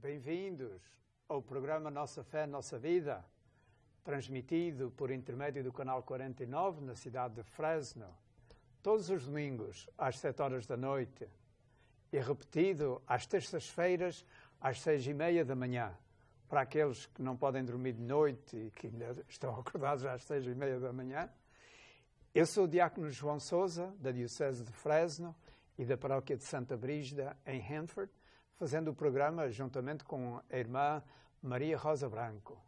Bem-vindos ao programa Nossa Fé, Nossa Vida, transmitido por intermédio do canal 49 na cidade de Fresno, todos os domingos às 7 horas da noite e repetido às terças-feiras às 6h30 da manhã, para aqueles que não podem dormir de noite e que ainda estão acordados às 6h30 da manhã. Eu sou o diácono João Sousa, da Diocese de Fresno e da paróquia de Santa Brígida, em Hanford, fazendo o programa juntamente com a irmã Maria Rosa Branco.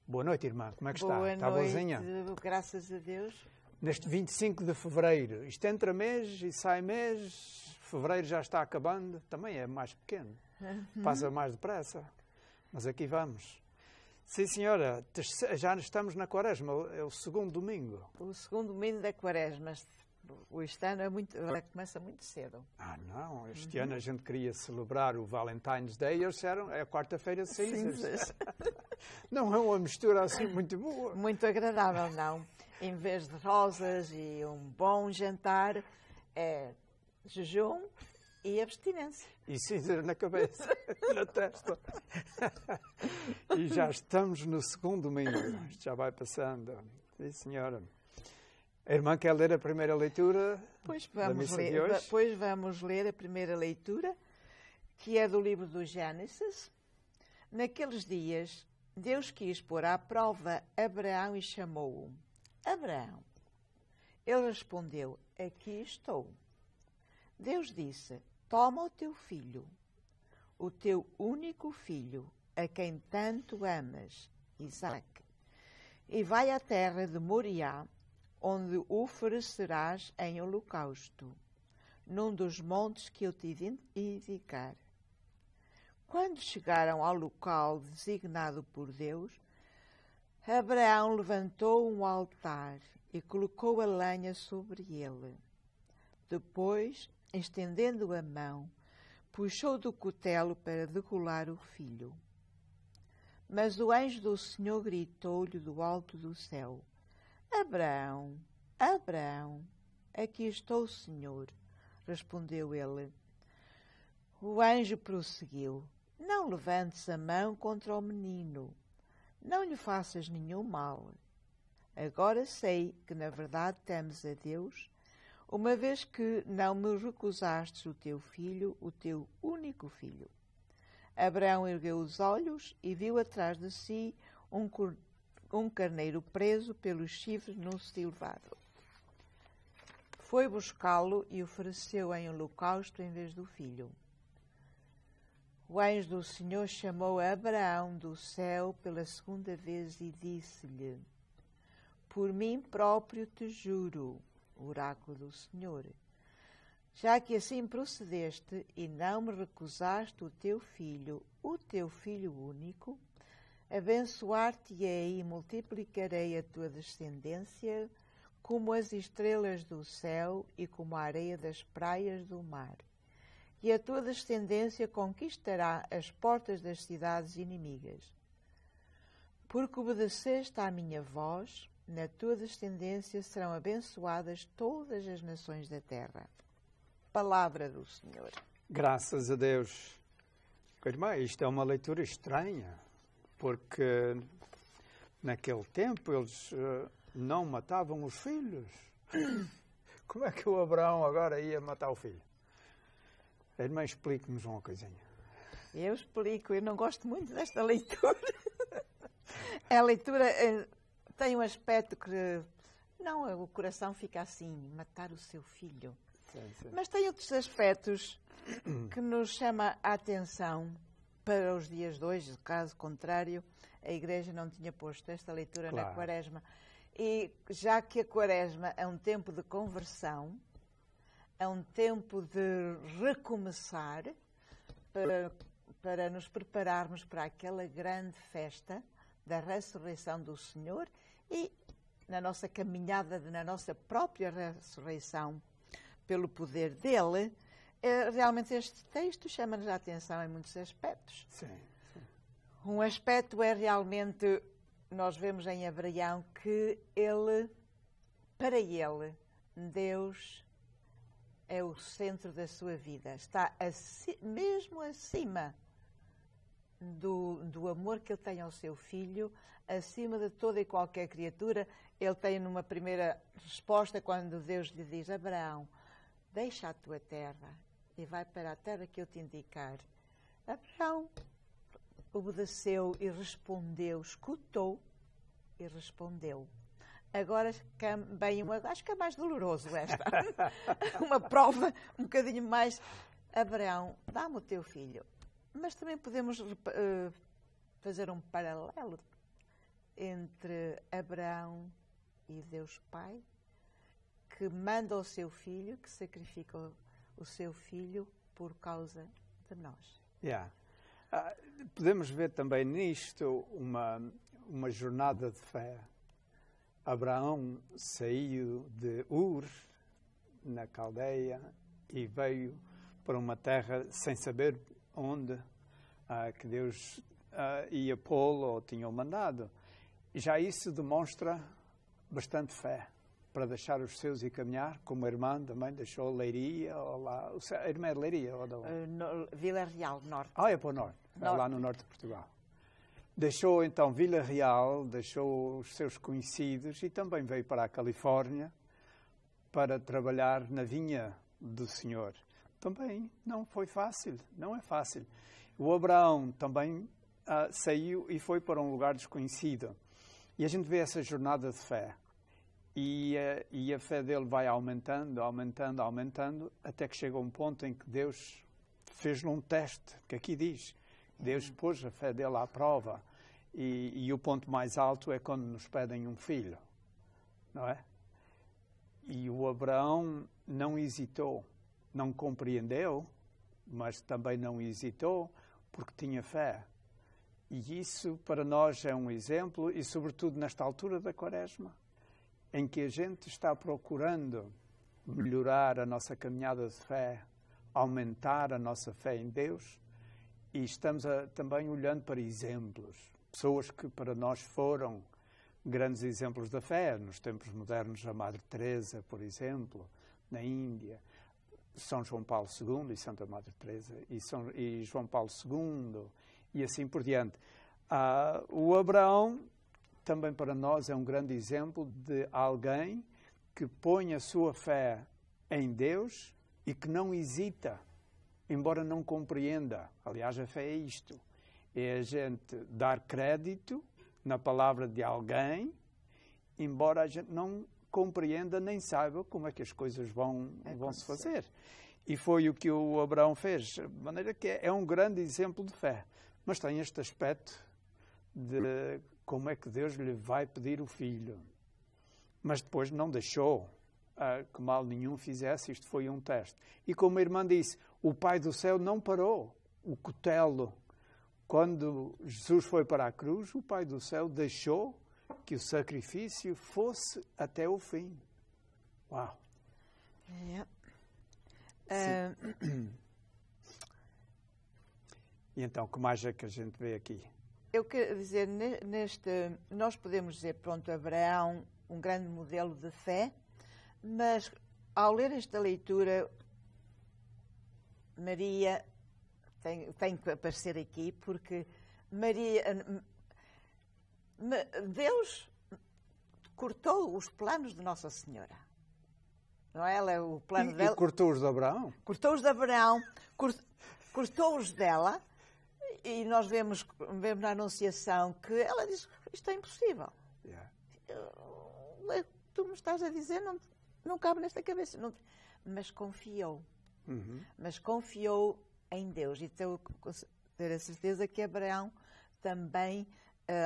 Boa noite, irmã. Como é que está? Boa Está noite, boazinha? Graças a Deus. Neste 25 de fevereiro, isto entra mês e sai mês, fevereiro já está acabando, também é mais pequeno, passa mais depressa, mas aqui vamos. Sim, senhora, já estamos na Quaresma, é o segundo domingo. O segundo domingo da Quaresma. Este ano começa muito cedo. Ah, não. Este ano a gente queria celebrar o Valentine's Day e eles disseram é a quarta-feira de cinzas. Não é uma mistura assim muito boa. Muito agradável, não. Em vez de rosas e um bom jantar, é jejum e abstinência. E cinza na cabeça, na testa. E já estamos no segundo domingo. Isto já vai passando. Sim, senhora. A irmã quer ler a primeira leitura da missa de hoje? Pois vamos ler a primeira leitura, que é do livro do Gênesis. Naqueles dias, Deus quis pôr à prova Abraão e chamou-o. Abraão. Ele respondeu, aqui estou. Deus disse, toma o teu filho, o teu único filho, a quem tanto amas, Isaque, e vai à terra de Moriá, onde o oferecerás em holocausto, num dos montes que eu te indicar. Quando chegaram ao local designado por Deus, Abraão levantou um altar e colocou a lenha sobre ele. Depois, estendendo a mão, puxou do cutelo para degolar o filho. Mas o anjo do Senhor gritou-lhe do alto do céu, Abraão, Abraão, aqui estou, Senhor, respondeu ele. O anjo prosseguiu, não levantes a mão contra o menino, não lhe faças nenhum mal. Agora sei que, na verdade, temes a Deus, uma vez que não me recusastes o teu filho, o teu único filho. Abraão ergueu os olhos e viu atrás de si um carneiro preso pelos chifres no silvado. Foi buscá-lo e ofereceu em holocausto em vez do filho. O anjo do Senhor chamou Abraão do céu pela segunda vez e disse-lhe, por mim próprio te juro, oráculo do Senhor, já que assim procedeste e não me recusaste o teu filho único, abençoar-te-ei e multiplicarei a tua descendência como as estrelas do céu e como a areia das praias do mar. E a tua descendência conquistará as portas das cidades inimigas. Porque obedeceste à minha voz, na tua descendência serão abençoadas todas as nações da terra. Palavra do Senhor. Graças a Deus. Irmã, isto é uma leitura estranha. Porque naquele tempo eles não matavam os filhos. Como é que o Abraão agora ia matar o filho? A irmã, explique-nos uma coisinha. Eu explico, eu não gosto muito desta leitura. A leitura tem um aspecto que, não, o coração fica assim, matar o seu filho. Sim, sim. Mas tem outros aspectos que nos chama a atenção para os dias de hoje. Caso contrário, a Igreja não tinha posto esta leitura na Quaresma. E já que a Quaresma é um tempo de conversão, é um tempo de recomeçar para nos prepararmos para aquela grande festa da ressurreição do Senhor e na nossa caminhada, na nossa própria ressurreição pelo poder dele, realmente este texto chama-nos a atenção em muitos aspectos. Sim, sim. Um aspecto é realmente, nós vemos em Abraão que ele, para ele, Deus é o centro da sua vida. Está mesmo acima do amor que ele tem ao seu filho, acima de toda e qualquer criatura. Ele tem numa primeira resposta, quando Deus lhe diz: Abraão, deixa a tua terra e vai para a terra que eu te indicar. Abraão obedeceu e respondeu, escutou e respondeu. Agora, bem, acho que é mais doloroso esta. Uma prova um bocadinho mais. Abraão, dá-me o teu filho. Mas também podemos fazer um paralelo entre Abraão e Deus Pai, que manda o seu filho, que sacrifica o seu filho por causa de nós. Yeah. Podemos ver também nisto uma jornada de fé. Abraão saiu de Ur, na Caldeia, e veio para uma terra sem saber onde que Deus ia pô-lo ou tinha mandado. E já isso demonstra bastante fé para deixar os seus e caminhar, como a irmã também deixou Leiria, ou lá, a irmã é de Leiria? Ou Vila Real, norte. É para o norte, lá no norte de Portugal. Deixou então Vila Real, deixou os seus conhecidos e também veio para a Califórnia para trabalhar na vinha do Senhor. Também não foi fácil, não é fácil. O Abraão também saiu e foi para um lugar desconhecido. E a gente vê essa jornada de fé. E a fé dele vai aumentando, aumentando, aumentando, até que chega um ponto em que Deus fez-lhe um teste, que aqui diz. Deus pôs a fé dele à prova. E o ponto mais alto é quando nos pedem um filho, não é? E o Abraão não hesitou, não compreendeu, mas também não hesitou, porque tinha fé. E isso para nós é um exemplo, e sobretudo nesta altura da Quaresma, em que a gente está procurando melhorar a nossa caminhada de fé, aumentar a nossa fé em Deus, e estamos também olhando para exemplos, pessoas que para nós foram grandes exemplos da fé, nos tempos modernos, a Madre Teresa, por exemplo, na Índia, São João Paulo II e Santa Madre Teresa, e João Paulo II, e assim por diante. O Abraão, também para nós, é um grande exemplo de alguém que põe a sua fé em Deus e que não hesita, embora não compreenda. Aliás, a fé é isto. É a gente dar crédito na palavra de alguém, embora a gente não compreenda nem saiba como é que as coisas vão se fazer. E foi o que o Abraão fez, de maneira que é um grande exemplo de fé. Mas tem este aspecto de como é que Deus lhe vai pedir o filho. Mas depois não deixou que mal nenhum fizesse, isto foi um teste. E como a irmã disse, o Pai do Céu não parou o cutelo. Quando Jesus foi para a cruz, o Pai do Céu deixou que o sacrifício fosse até o fim. Uau! E então, o que mais é que a gente vê aqui? Eu quero dizer, nós podemos dizer, pronto, Abraão, um grande modelo de fé, mas ao ler esta leitura, Maria tem que aparecer aqui, porque Deus cortou os planos de Nossa Senhora. Não é? Ela é o plano dela. E cortou os de Abraão? Cortou os de Abraão, cortou os dela, e nós vemos na Anunciação que ela diz: isto é impossível. Yeah. Tu me estás a dizer, não cabe nesta cabeça. Não, mas confiou. Uhum. Mas confiou em Deus. E tenho a certeza que Abraão também,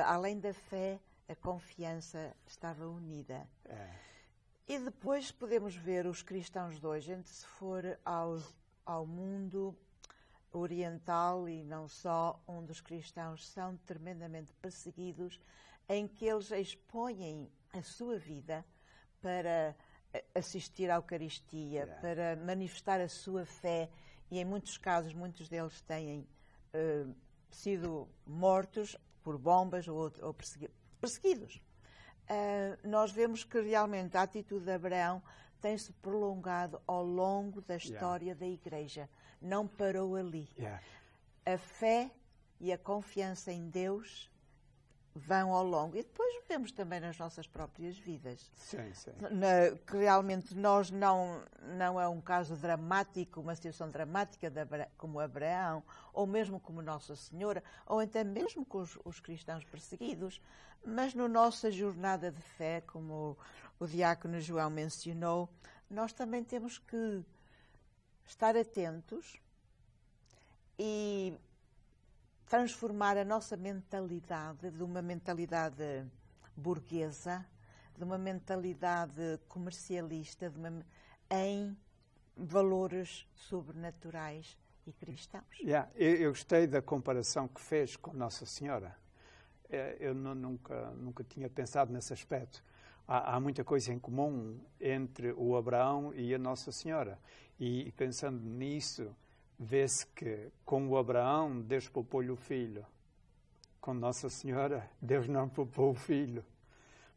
além da fé, a confiança estava unida. É. E depois podemos ver os cristãos de hoje, se for ao mundo oriental e não só, onde os cristãos são tremendamente perseguidos, em que eles expõem a sua vida para assistir à Eucaristia, para manifestar a sua fé, e em muitos casos, muitos deles têm sido mortos por bombas ou perseguidos. Nós vemos que realmente a atitude de Abraão tem-se prolongado ao longo da história da Igreja. Não parou ali. A fé e a confiança em Deus vão ao longo. E depois vemos também nas nossas próprias vidas. Sim, sim. Que realmente nós não é um caso dramático, uma situação dramática como Abraão, ou mesmo como Nossa Senhora, ou até mesmo com os cristãos perseguidos, mas na nossa jornada de fé, como o diácono João mencionou, nós também temos que estar atentos e transformar a nossa mentalidade de uma mentalidade burguesa, de uma mentalidade comercialista, em valores sobrenaturais e cristãos. Eu gostei da comparação que fez com Nossa Senhora. Eu nunca tinha pensado nesse aspecto. Há muita coisa em comum entre o Abraão e a Nossa Senhora. E pensando nisso, vê-se que com o Abraão, Deus poupou-lhe o filho. Com Nossa Senhora, Deus não poupou o filho.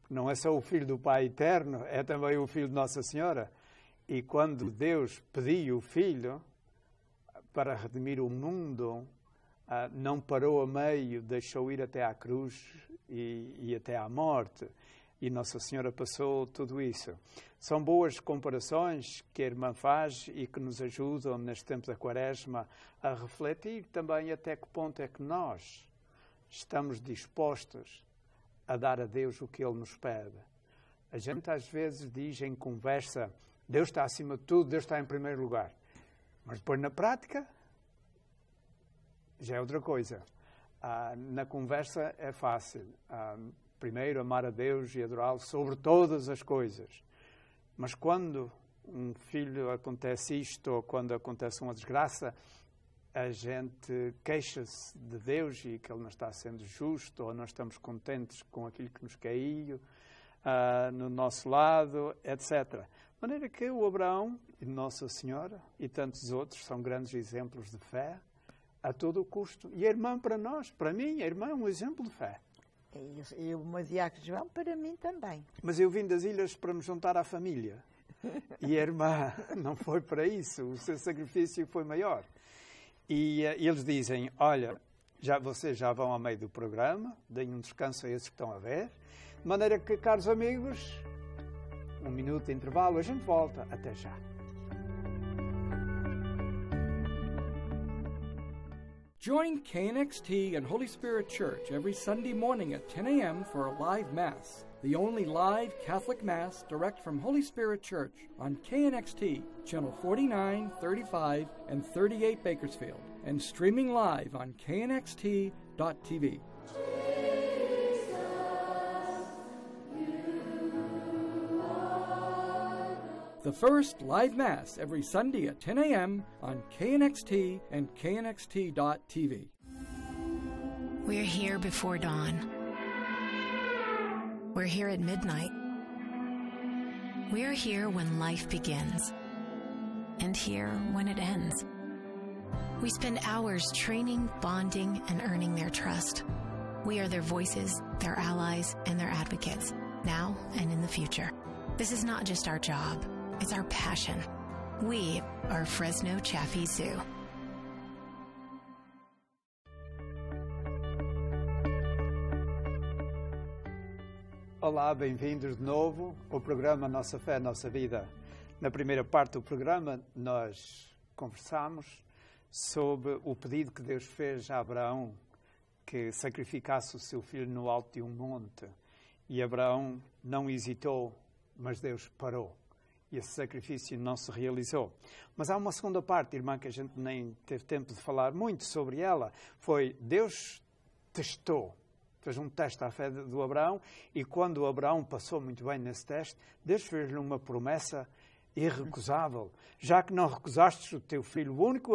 Não é só o filho do Pai Eterno, é também o filho de Nossa Senhora. E quando Deus pediu o filho para redimir o mundo, não parou a meio, deixou ir até à cruz e até à morte. E Nossa Senhora passou tudo isso. São boas comparações que a irmã faz e que nos ajudam, neste tempo da Quaresma, a refletir também até que ponto é que nós estamos dispostos a dar a Deus o que Ele nos pede. A gente às vezes diz em conversa, Deus está acima de tudo, Deus está em primeiro lugar. Mas depois na prática, já é outra coisa. Na conversa é fácil. Primeiro, amar a Deus e adorá-lo sobre todas as coisas. Mas quando um filho acontece isto, ou quando acontece uma desgraça, a gente queixa-se de Deus e que Ele não está sendo justo, ou não estamos contentes com aquilo que nos caiu no nosso lado, etc. De maneira que o Abraão e Nossa Senhora e tantos outros são grandes exemplos de fé a todo o custo. E a irmã para nós, para mim, a irmã é um exemplo de fé. E o meu diácono João, para mim também. Mas eu vim das ilhas para me juntar à família. E a irmã não foi para isso. O seu sacrifício foi maior. E eles dizem, olha, vocês já vão ao meio do programa, deem um descanso a esses que estão a ver. De maneira que, caros amigos, 1 minuto de intervalo, a gente volta. Até já. Join KNXT and Holy Spirit Church every Sunday morning at 10 a.m. for a live Mass, the only live Catholic Mass direct from Holy Spirit Church on KNXT, channel 49, 35, and 38 Bakersfield, and streaming live on knxt.tv. The first live Mass every Sunday at 10 a.m. on KNXT and knxt.tv. We're here before dawn. We're here at midnight. We're here when life begins, and here when it ends. We spend hours training, bonding, and earning their trust. We are their voices, their allies, and their advocates, now and in the future. This is not just our job. It's our passion. We are Fresno Chaffee Zoo. Olá, bem-vindos de novo ao programa Nossa Fé, Nossa Vida. Na primeira parte do programa, nós conversamos sobre o pedido que Deus fez a Abraão, que sacrificasse o seu filho no alto de um monte. E Abraão não hesitou, mas Deus parou. E esse sacrifício não se realizou. Mas há uma segunda parte, irmã, que a gente nem teve tempo de falar muito sobre ela. Foi Deus testou, fez um teste à fé do Abraão, e quando o Abraão passou muito bem nesse teste, Deus fez-lhe uma promessa irrecusável. Já que não recusastes o teu filho único,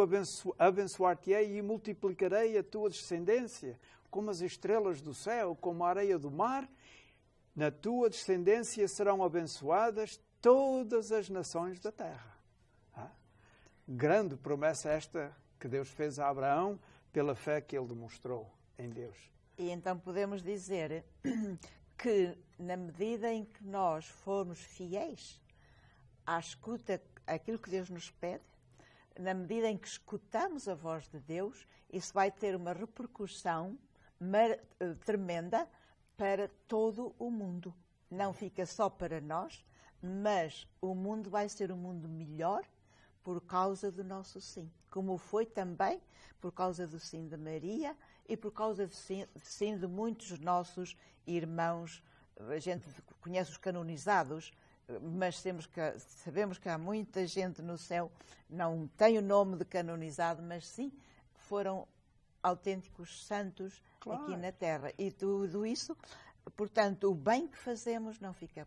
abençoar-te-ei e multiplicarei a tua descendência, como as estrelas do céu, como a areia do mar. Na tua descendência serão abençoadas todas as nações da terra. Grande promessa esta que Deus fez a Abraão pela fé que ele demonstrou em Deus. E então podemos dizer que, na medida em que nós formos fiéis à escuta, àquilo que Deus nos pede, na medida em que escutamos a voz de Deus, isso vai ter uma repercussão tremenda para todo o mundo. Não fica só para nós, mas o mundo vai ser um mundo melhor por causa do nosso sim. Como foi também por causa do sim de Maria e por causa do sim de muitos nossos irmãos. A gente conhece os canonizados, mas sabemos que há muita gente no céu, não tem o nome de canonizado, mas sim foram autênticos santos aqui na Terra. E tudo isso, portanto, o bem que fazemos não fica...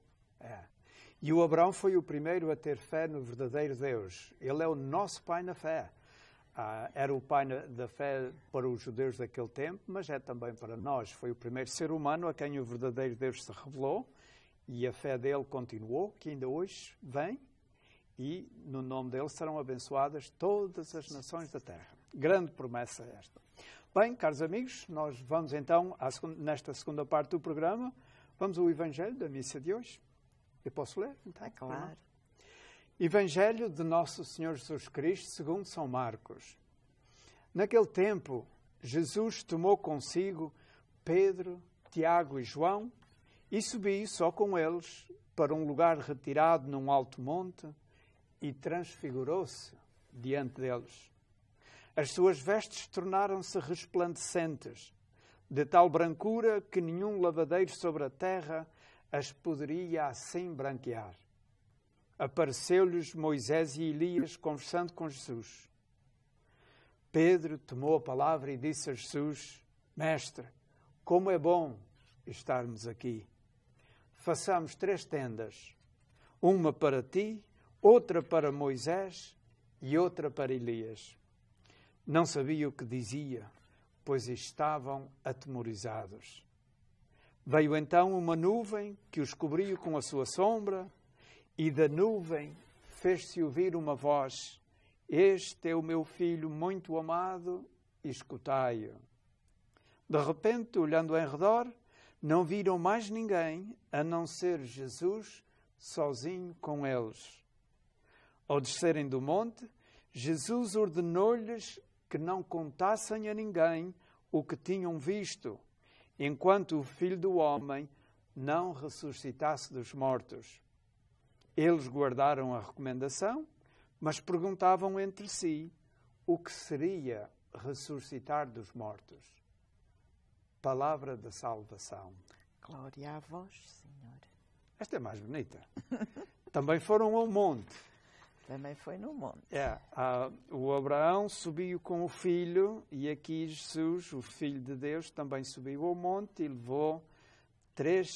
E o Abraão foi o primeiro a ter fé no verdadeiro Deus. Ele é o nosso pai na fé. Era o pai da fé para os judeus daquele tempo, mas é também para nós. Foi o primeiro ser humano a quem o verdadeiro Deus se revelou, e a fé dele continuou, que ainda hoje vem, e no nome dele serão abençoadas todas as nações da terra. Grande promessa esta. Bem, caros amigos, nós vamos então, nesta segunda parte do programa, vamos ao Evangelho da missa de hoje. Eu posso ler? Então, claro. Evangelho de Nosso Senhor Jesus Cristo, segundo São Marcos. Naquele tempo, Jesus tomou consigo Pedro, Tiago e João e subiu só com eles para um lugar retirado num alto monte e transfigurou-se diante deles. As suas vestes tornaram-se resplandecentes, de tal brancura que nenhum lavadeiro sobre a terra as poderia assim branquear. Apareceu-lhes Moisés e Elias conversando com Jesus. Pedro tomou a palavra e disse a Jesus: Mestre, como é bom estarmos aqui. Façamos 3 tendas, uma para ti, outra para Moisés e outra para Elias. Não sabia o que dizia, pois estavam atemorizados. Veio então uma nuvem que os cobriu com a sua sombra, e da nuvem fez-se ouvir uma voz: Este é o meu filho muito amado, escutai-o. De repente, olhando em redor, não viram mais ninguém, a não ser Jesus, sozinho com eles. Ao descerem do monte, Jesus ordenou-lhes que não contassem a ninguém o que tinham visto, enquanto o Filho do Homem não ressuscitasse dos mortos. Eles guardaram a recomendação, mas perguntavam entre si o que seria ressuscitar dos mortos. Palavra da salvação. Glória a vós, Senhor. Esta é mais bonita. Também foram ao monte. Também foi no monte. O Abraão subiu com o filho, e aqui Jesus, o Filho de Deus, também subiu ao monte e levou 3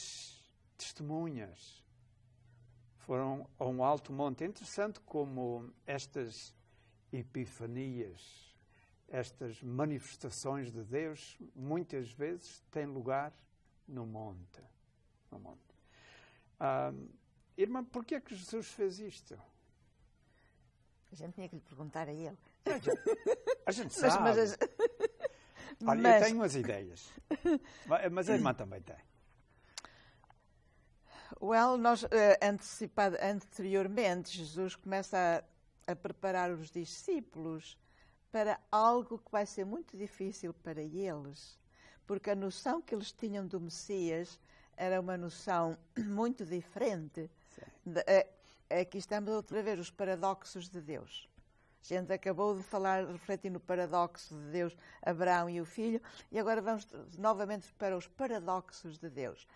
testemunhas. Foram a um alto monte. É interessante como estas epifanias, estas manifestações de Deus, muitas vezes têm lugar no monte. No monte. Irmã, porquê é que Jesus fez isto? A gente tinha que lhe perguntar a ele. A gente sabe. Olha, eu tenho as ideias. Mas a irmã também tem. Nós, anteriormente, Jesus começa a preparar os discípulos para algo que vai ser muito difícil para eles, porque a noção que eles tinham do Messias era uma noção muito diferente. Aqui estamos outra vez, os paradoxos de Deus. A gente acabou de refletir no paradoxo de Deus, Abraão e o filho, e agora vamos novamente para os paradoxos de Deus.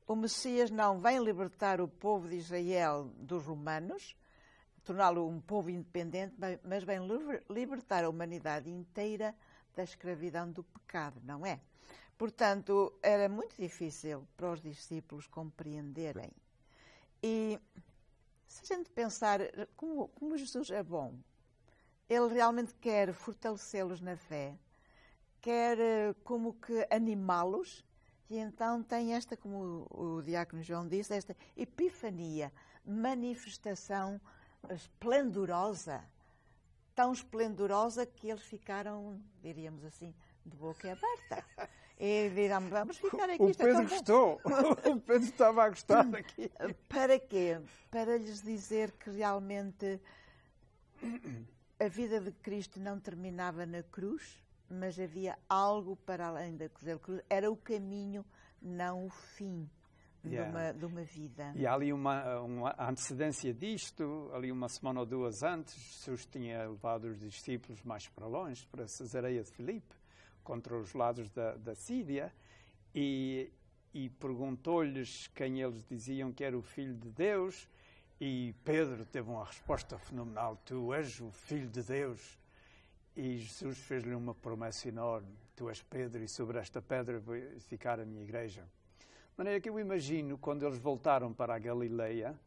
O Messias não vem libertar o povo de Israel dos romanos, torná-lo um povo independente, mas vem libertar a humanidade inteira da escravidão do pecado, não é? Portanto, era muito difícil para os discípulos compreenderem. E se a gente pensar como Jesus é bom, ele realmente quer fortalecê-los na fé, quer como que animá-los, e então tem esta, como o diácono João disse, esta epifania, manifestação esplendorosa, tão esplendorosa que eles ficaram, diríamos assim, de boca aberta. E dirão, vamos ficar aqui. O Pedro gostou. O Pedro estava a gostar daqui. Para quê? Para lhes dizer que realmente a vida de Cristo não terminava na cruz, mas havia algo para além da cruz. Era o caminho, não o fim de uma vida. E há ali uma antecedência disto, ali uma semana ou duas antes, Jesus tinha levado os discípulos mais para longe, para Cesareia de Filipe, contra os lados da Síria, e perguntou-lhes quem eles diziam que era o Filho de Deus, e Pedro teve uma resposta fenomenal: tu és o Filho de Deus. E Jesus fez-lhe uma promessa enorme: tu és Pedro, e sobre esta pedra vai ficar a minha igreja. De maneira que eu imagino, quando eles voltaram para a Galileia,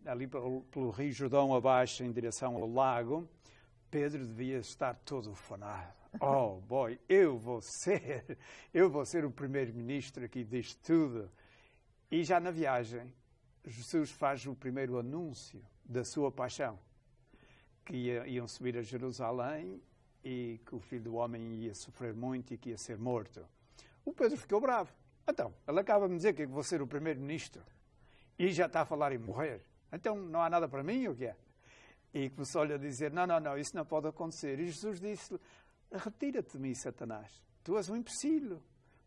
ali pelo Rio Jordão abaixo, em direção ao lago, Pedro devia estar todo ufanado. Oh, boy, eu vou ser o primeiro-ministro aqui disto tudo. E já na viagem, Jesus faz o primeiro anúncio da sua paixão, que iam subir a Jerusalém e que o Filho do Homem ia sofrer muito e que ia ser morto. O Pedro ficou bravo. Então, ele acaba de dizer que vou ser o primeiro-ministro e já está a falar em morrer. Então, não há nada para mim, ou o que é? E começou-lhe a dizer, não, isso não pode acontecer. E Jesus disse-lhe, retira-te de mim, Satanás. Tu és um imbecil.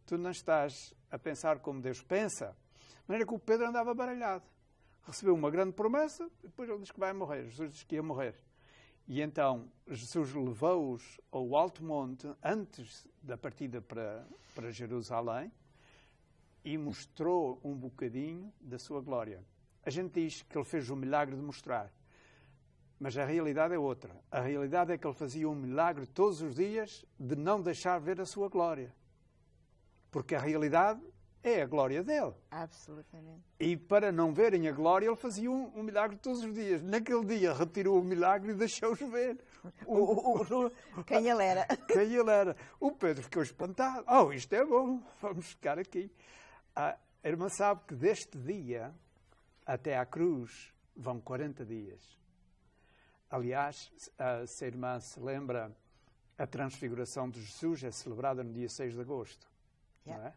Tu não estás a pensar como Deus pensa. De maneira que o Pedro andava baralhado. Recebeu uma grande promessa, depois ele diz que vai morrer. Jesus diz que ia morrer. E então, Jesus levou-os ao alto monte, antes da partida para Jerusalém, e mostrou um bocadinho da sua glória. A gente diz que ele fez o milagre de mostrar. Mas a realidade é outra. A realidade é que ele fazia um milagre todos os dias de não deixar ver a sua glória. Porque a realidade é a glória dele. Absolutamente. E para não verem a glória, ele fazia um milagre todos os dias. Naquele dia retirou o milagre e deixou-os ver. Quem ele era. Quem ele era. O Pedro ficou espantado. Oh, isto é bom, vamos ficar aqui. A irmã sabe que deste dia até à cruz vão 40 dias. Aliás, se a irmã se lembra, a transfiguração de Jesus é celebrada no dia 6 de agosto. Não é?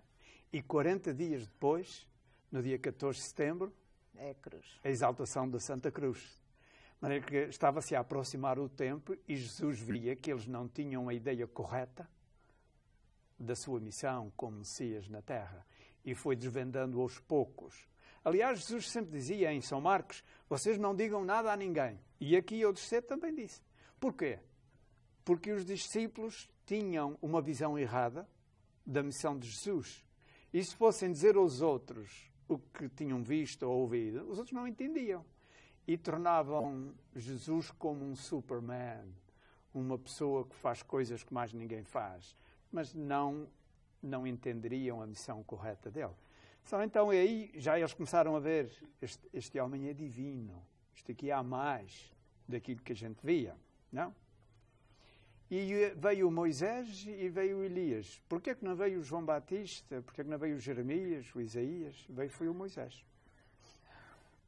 E 40 dias depois, no dia 14 de setembro, é a cruz. A exaltação da Santa Cruz. De maneira que estava-se a aproximar o tempo e Jesus via que eles não tinham a ideia correta da sua missão como Messias na Terra. E foi desvendando aos poucos. Aliás, Jesus sempre dizia em São Marcos, vocês não digam nada a ninguém. E aqui eu de cedo também disse. Porquê? Porque os discípulos tinham uma visão errada da missão de Jesus. E se fossem dizer aos outros o que tinham visto ou ouvido, os outros não entendiam. E tornavam Jesus como um Superman, uma pessoa que faz coisas que mais ninguém faz. Mas não entenderiam a missão correta dele. Então aí já eles começaram a ver, este homem é divino. Isto aqui há mais daquilo que a gente via, não? E veio Moisés e veio Elias. Porquê que não veio o João Batista? Porquê que não veio o Jeremias, o Isaías? Foi o Moisés.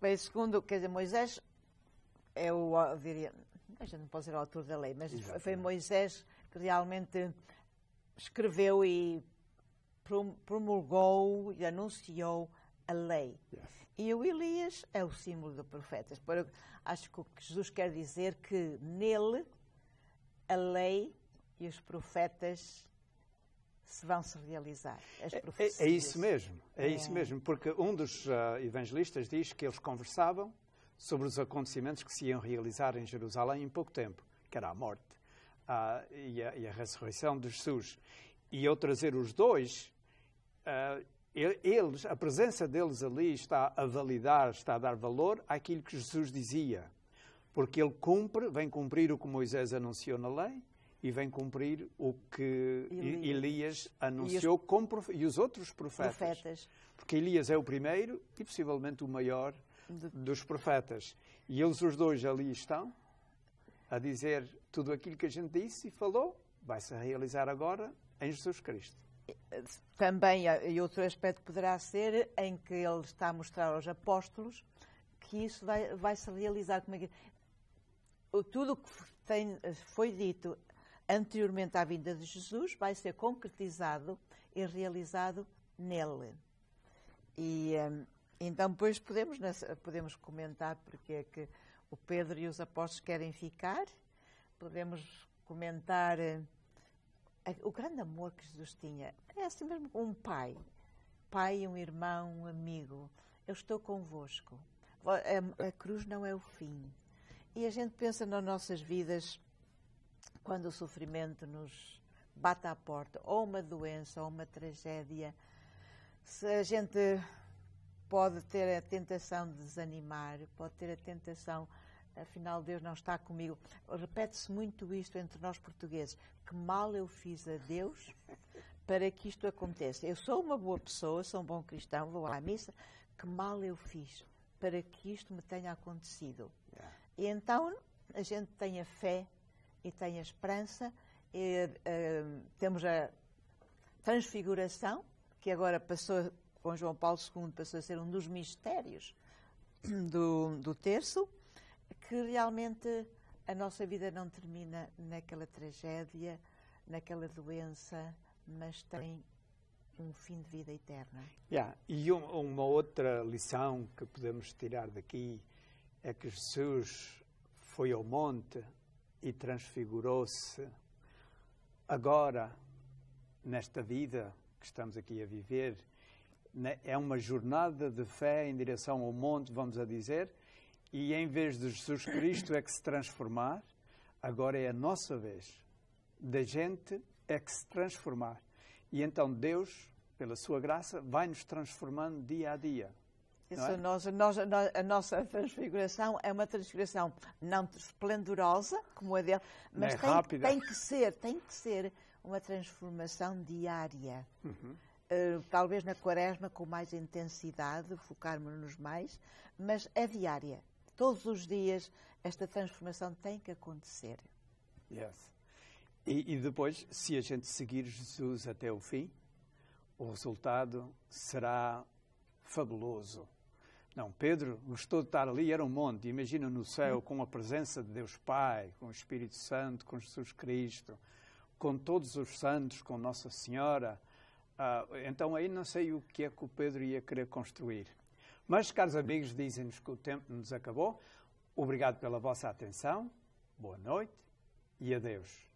Bem, segundo, quer dizer, Moisés é diria, a gente não pode ser o autor da lei, mas exatamente. Foi Moisés que realmente escreveu e promulgou e anunciou a lei. Yes. E o Elias é o símbolo do profeta. Acho que o que Jesus quer dizer que nele a lei e os profetas vão se realizar. É isso mesmo, isso mesmo, porque um dos evangelistas diz que eles conversavam sobre os acontecimentos que se iam realizar em Jerusalém em pouco tempo, que era a morte e a ressurreição de Jesus. E ao trazer os dois, a presença deles ali está a validar, está a dar valor àquilo que Jesus dizia. Porque ele vem cumprir o que Moisés anunciou na lei e vem cumprir o que Elias anunciou e os outros profetas. Porque Elias é o primeiro e possivelmente o maior dos profetas. E eles os dois ali estão a dizer tudo aquilo que a gente disse e falou, vai-se realizar agora em Jesus Cristo. Também, e outro aspecto poderá ser em que ele está a mostrar aos apóstolos que isso vai se realizar. Tudo o que foi dito anteriormente à vinda de Jesus vai ser concretizado e realizado nele. E então depois podemos comentar porque é que o Pedro e os apóstolos querem ficar, podemos comentar o grande amor que Jesus tinha. É assim mesmo um pai, um irmão, um amigo. Eu estou convosco. A cruz não é o fim. E a gente pensa nas nossas vidas, quando o sofrimento nos bate à porta, ou uma doença, ou uma tragédia, se a gente pode ter a tentação de desanimar, pode ter a tentação, afinal Deus não está comigo. Repete-se muito isto entre nós portugueses, que mal eu fiz a Deus para que isto aconteça. Eu sou uma boa pessoa, sou um bom cristão, vou à missa, que mal eu fiz para que isto me tenha acontecido. E então a gente tem a fé e tem a esperança, temos a transfiguração, que agora passou, com João Paulo II, passou a ser um dos mistérios do terço, que realmente a nossa vida não termina naquela tragédia, naquela doença, mas tem um fim de vida eterna. E uma outra lição que podemos tirar daqui é que Jesus foi ao monte e transfigurou-se. Agora, nesta vida que estamos aqui a viver, é uma jornada de fé em direção ao monte, vamos a dizer, e em vez de Jesus Cristo é que se transformar, agora é a nossa vez da gente é que se transformar. E então Deus, pela sua graça, vai-nos transformando dia a dia. Isso, a nossa transfiguração é uma transfiguração não esplendorosa, como a dele, mas tem que ser uma transformação diária. Talvez na Quaresma com mais intensidade, focarmos-nos mais, mas é diária. Todos os dias esta transformação tem que acontecer. E depois, se a gente seguir Jesus até o fim, o resultado será fabuloso. Não, Pedro gostou de estar ali, era um monte. Imagina no céu, com a presença de Deus Pai, com o Espírito Santo, com Jesus Cristo, com todos os santos, com Nossa Senhora. Então aí não sei o que é que o Pedro ia querer construir. Mas, caros amigos, dizem-nos que o tempo nos acabou. Obrigado pela vossa atenção, boa noite e adeus.